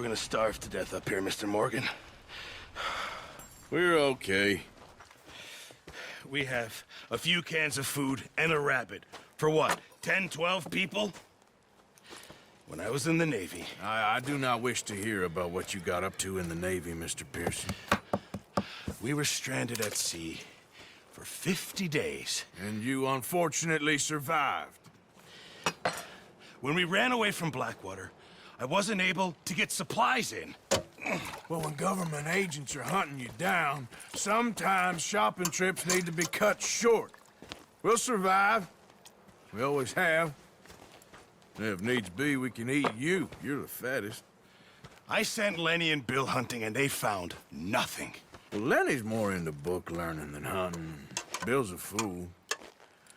We're gonna starve to death up here, Mr. Morgan. We're okay. We have a few cans of food and a rabbit. For what, 10, 12 people? When I was in the Navy... I do not wish to hear about what you got up to in the Navy, Mr. Pearson. We were stranded at sea for 50 days. And you unfortunately survived. When we ran away from Blackwater, I wasn't able to get supplies in. Well, when government agents are hunting you down, sometimes shopping trips need to be cut short. We'll survive. We always have. If needs be, we can eat you. You're the fattest. I sent Lenny and Bill hunting, and they found nothing. Well, Lenny's more into book learning than hunting. Bill's a fool.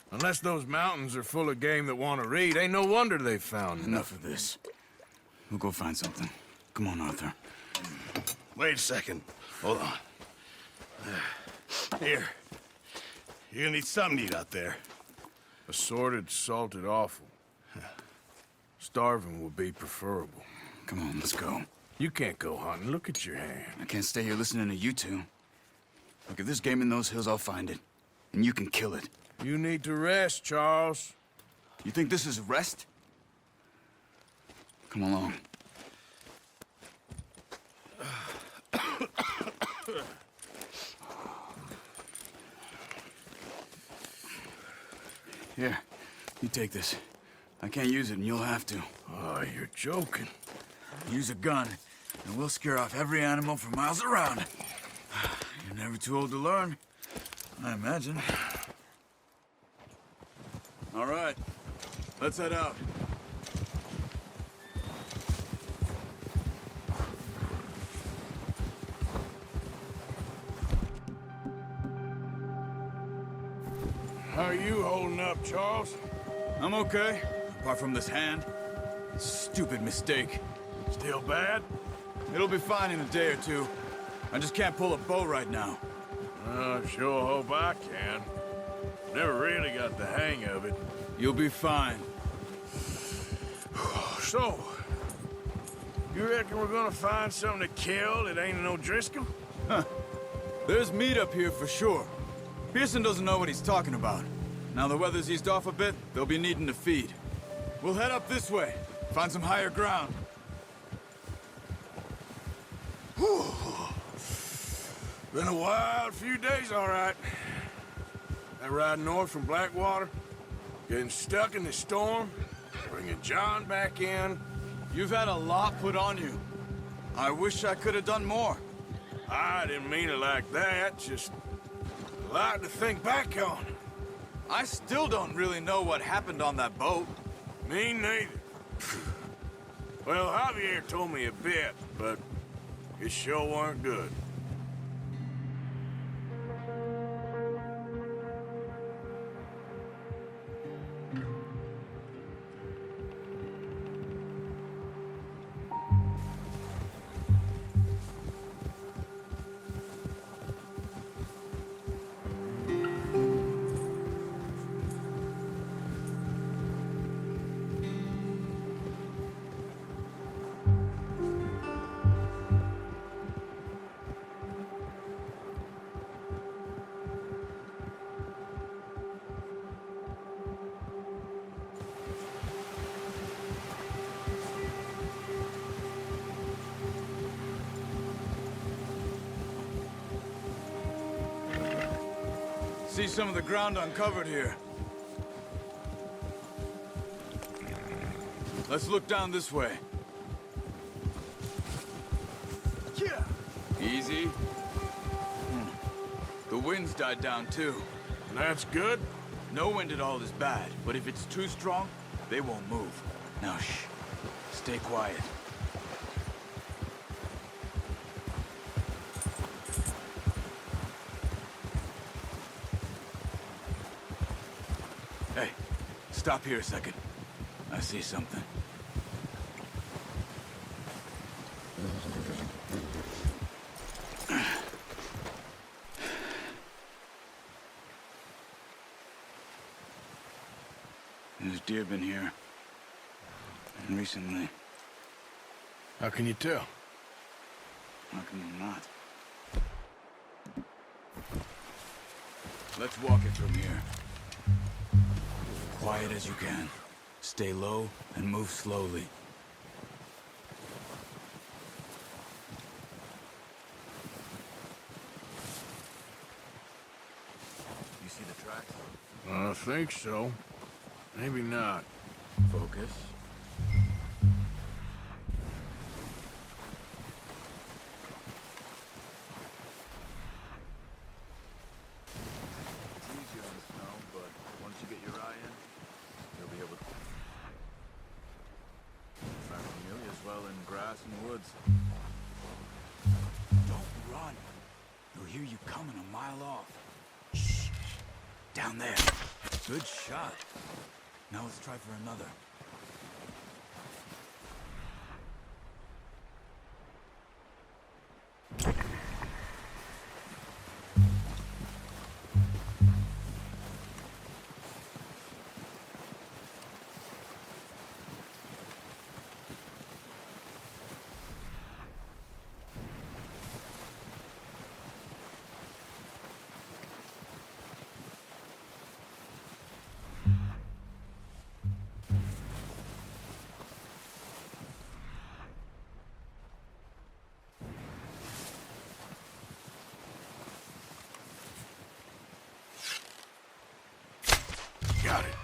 Unless those mountains are full of game that want to read, ain't no wonder they found Enough of this. We'll go find something. Come on, Arthur. Wait a second. Hold on. Here. You're gonna need something to eat out there. Assorted, salted offal. Starving would be preferable. Come on, let's go. You can't go hunting. Look at your hand. I can't stay here listening to you two. Look, if there's game in those hills, I'll find it. And you can kill it. You need to rest, Charles. You think this is rest? Come along. Here, you take this. I can't use it, and you'll have to. Oh, you're joking. Use a gun, and we'll scare off every animal for miles around. You're never too old to learn, I imagine. All right, let's head out. How are you holding up, Charles? I'm okay, apart from this hand. Stupid mistake. Still bad? It'll be fine in a day or two. I just can't pull a bow right now. I sure hope I can. Never really got the hang of it. You'll be fine. So, you reckon we're gonna find something to kill that ain't no Driscoll? There's meat up here for sure. Pearson doesn't know what he's talking about. Now the weather's eased off a bit, they'll be needing to feed. We'll head up this way, find some higher ground. Whew. Been a wild few days, all right. That ride north from Blackwater, getting stuck in the storm, bringing John back in. You've had a lot put on you. I wish I could have done more. I didn't mean it like that, just a lot to think back on. I still don't really know what happened on that boat. Me neither. Well, Javier told me a bit, but it sure weren't good. See some of the ground uncovered here. Let's look down this way. Yeah. Easy. The wind's died down too. That's good. No wind at all is bad, but if it's too strong, they won't move. Now shh. Stay quiet. Hey, stop here a second. I see something. There's deer been here. And recently. How can you tell? How come I'm not? Let's walk it from here. Quiet as you can. Stay low and move slowly. You see the tracks? I think so. Maybe not. Focus. It's easier in the snow, but once you get your eye in, you'll be able to find familiar as well in grass and woods. Don't run. You'll hear you coming a mile off. Shh. Down there. Good shot. Now let's try for another. Got it.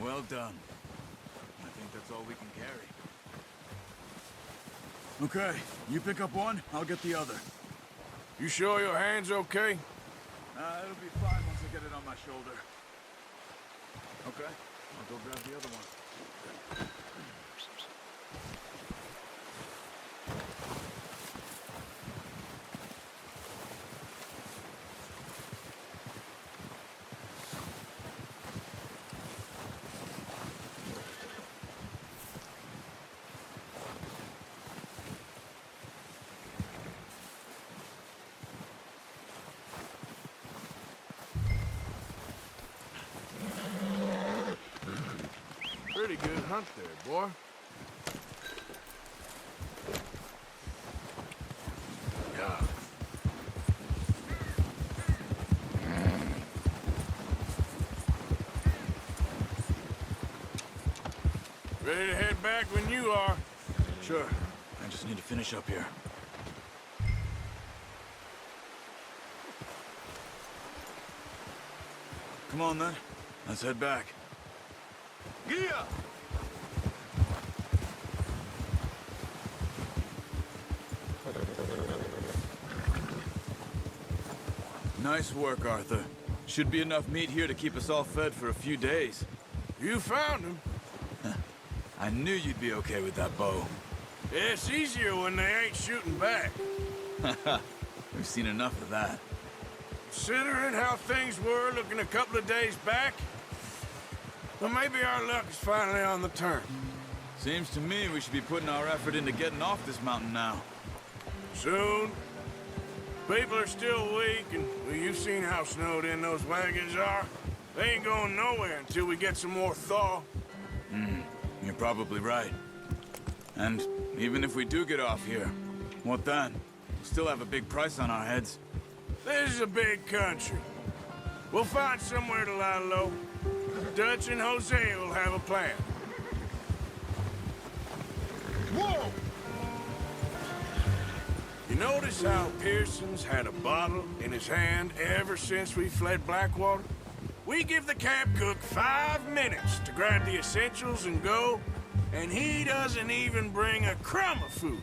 Well done. I think that's all we can carry. Okay, you pick up one, I'll get the other. You sure your hand's okay? It'll be fine once I get it on my shoulder. Okay, I'll go grab the other one. Pretty good hunt there, boy. Yeah. Ready to head back when you are. Sure, I just need to finish up here. Come on then, let's head back. Yeah! Nice work, Arthur. Should be enough meat here to keep us all fed for a few days. You found him. I knew you'd be okay with that bow. Yeah, it's easier when they ain't shooting back. We've seen enough of that. Considering how things were looking a couple of days back, well, maybe our luck is finally on the turn. Seems to me we should be putting our effort into getting off this mountain now. Soon. People are still weak, and well, you've seen how snowed in those wagons are. They ain't going nowhere until we get some more thaw. You're probably right. And even if we do get off here, what then? We'll still have a big price on our heads. This is a big country. We'll find somewhere to lie low. Dutch and Jose will have a plan. Whoa! You notice how Pearson's had a bottle in his hand ever since we fled Blackwater? We give the camp cook 5 minutes to grab the essentials and go, and he doesn't even bring a crumb of food.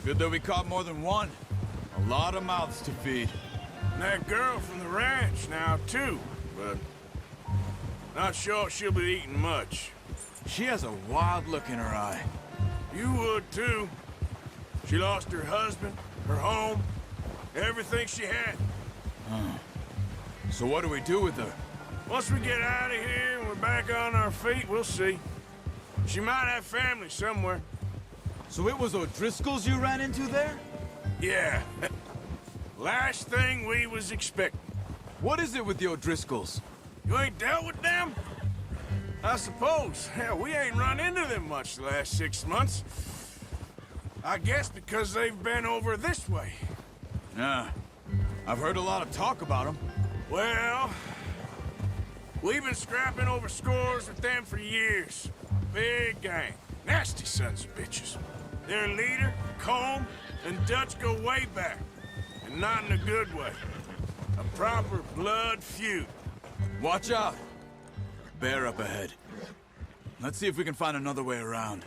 Good that we caught more than one. A lot of mouths to feed. And that girl from the ranch now, too, but not sure she'll be eating much. She has a wild look in her eye. You would, too. She lost her husband, her home, everything she had. So what do we do with her? Once we get out of here and we're back on our feet, we'll see. She might have family somewhere. So it was O'Driscoll's you ran into there? Yeah. Last thing we was expecting. What is it with the O'Driscolls? You ain't dealt with them? I suppose. Hell, we ain't run into them much the last 6 months. I guess because they've been over this way. Yeah. I've heard a lot of talk about them. Well, we've been scrapping over scores with them for years. Big gang. Nasty sons of bitches. Their leader, Combe, and Dutch go way back. And not in a good way. A proper blood feud. Watch out. Bear up ahead. Let's see if we can find another way around.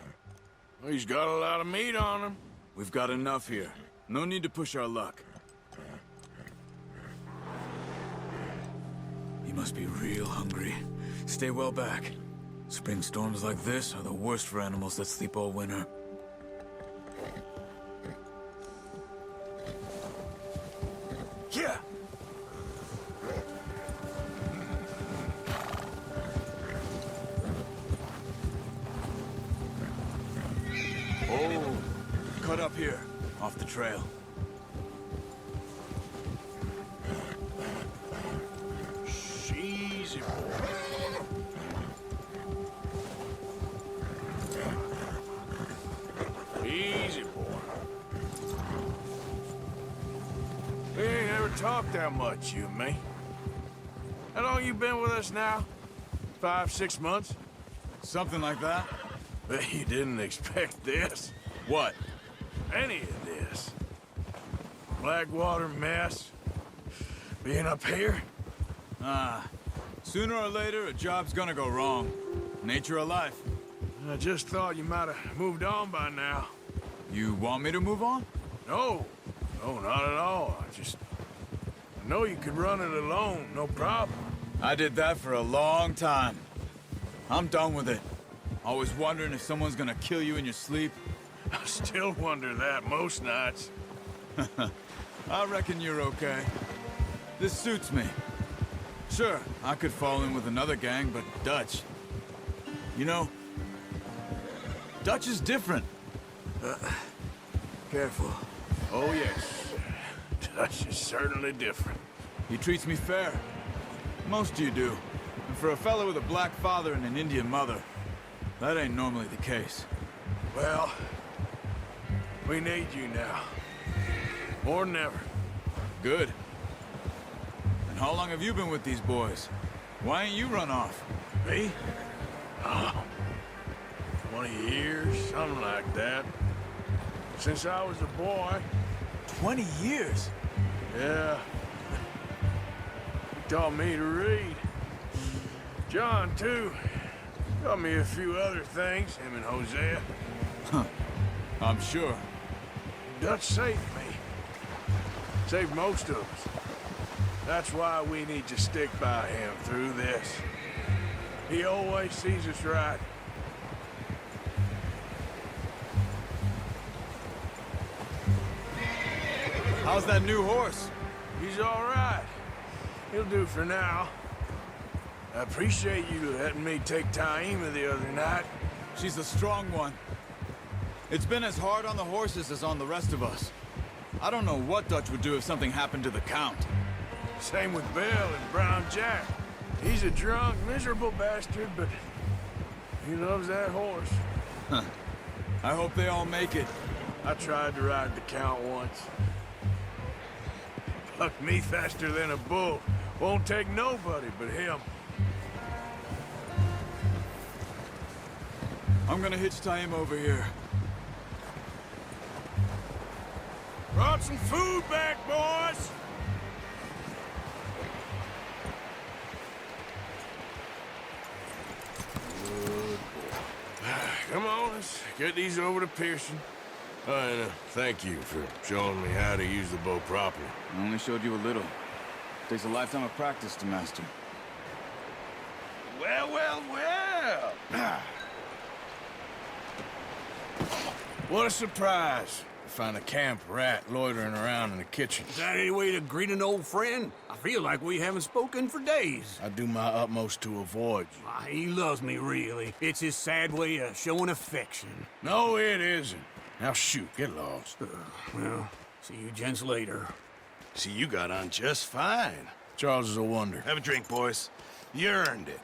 He's got a lot of meat on him. We've got enough here. No need to push our luck. He must be real hungry. Stay well back. Spring storms like this are the worst for animals that sleep all winter. Yeah. Oh, cut up here, off the trail. Easy, boy. Easy, boy. We ain't ever talked that much, you and me. How long you been with us now? 5, 6 months? Something like that? Bet you didn't expect this. What? Any of this. Blackwater mess. Being up here? Sooner or later, a job's gonna go wrong. Nature of life. I just thought you might have moved on by now. You want me to move on? No. No, not at all. I know you could run it alone, no problem. I did that for a long time. I'm done with it. Always wondering if someone's gonna kill you in your sleep. I still wonder that most nights. I reckon you're okay. This suits me. Sure, I could fall in with another gang, but Dutch... You know, Dutch is different. Careful. Oh, yes. Dutch is certainly different. He treats me fair. Most of you do. And for a fellow with a black father and an Indian mother, that ain't normally the case. Well, we need you now. More than ever. Good. And how long have you been with these boys? Why ain't you run off? Me? Oh, 20 years, something like that. Since I was a boy. 20 years? Yeah. He taught me to read. John, too. Taught me a few other things, him and Hosea. Huh. I'm sure. Dutch saved me. Saved most of us. That's why we need to stick by him through this. He always sees us right. How's that new horse? He's all right. He'll do for now. I appreciate you letting me take Taima the other night. She's a strong one. It's been as hard on the horses as on the rest of us. I don't know what Dutch would do if something happened to the Count. Same with Bill and Brown Jack. He's a drunk, miserable bastard, but he loves that horse. Huh. I hope they all make it. I tried to ride the Count once. Plucked me faster than a bull. Won't take nobody but him. I'm gonna hitch Taima over here. Brought some food back, boys! Good boy. Come on, let's get these over to Pearson. And thank you for showing me how to use the bow properly. I only showed you a little. Takes a lifetime of practice to master. Well, well, well. What a surprise. Find a camp rat loitering around in the kitchen. Is that any way to greet an old friend? I feel like we haven't spoken for days. I do my utmost to avoid you. He loves me, really. It's his sad way of showing affection. No, it isn't. Now shoot, get lost. Well, see you gents later. See, you got on just fine. Charles is a wonder. Have a drink, boys. You earned it.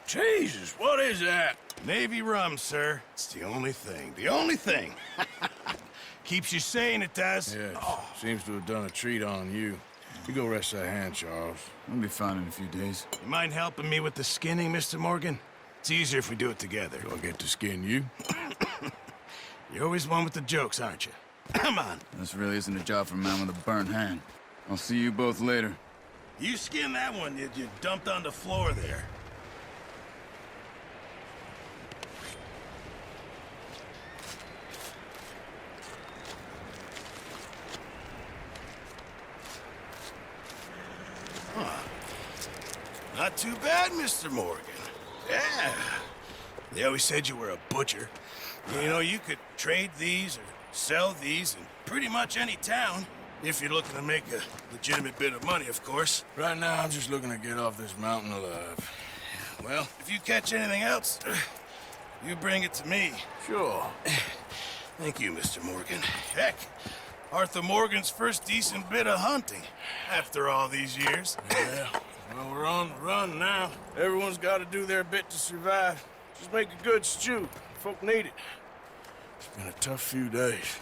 Jesus, what is that? Navy rum, sir. It's the only thing. The only thing. Keeps you sane, it does. Yeah, seems to have done a treat on you. You go rest that hand, Charles. I'll be fine in a few days. You mind helping me with the skinning, Mr. Morgan? It's easier if we do it together. Do I get to skin you? You're always one with the jokes, aren't you? Come on. This really isn't a job for a man with a burnt hand. I'll see you both later. You skin that one you dumped on the floor there. Not too bad, Mr. Morgan. Yeah. They always said you were a butcher. You know, you could trade these or sell these in pretty much any town. If you're looking to make a legitimate bit of money, of course. Right now, I'm just looking to get off this mountain alive. Well, if you catch anything else, you bring it to me. Sure. Thank you, Mr. Morgan. Heck, Arthur Morgan's first decent bit of hunting after all these years. Yeah. Well, we're on the run now. Everyone's got to do their bit to survive. Just make a good stew. Folk need it. It's been a tough few days.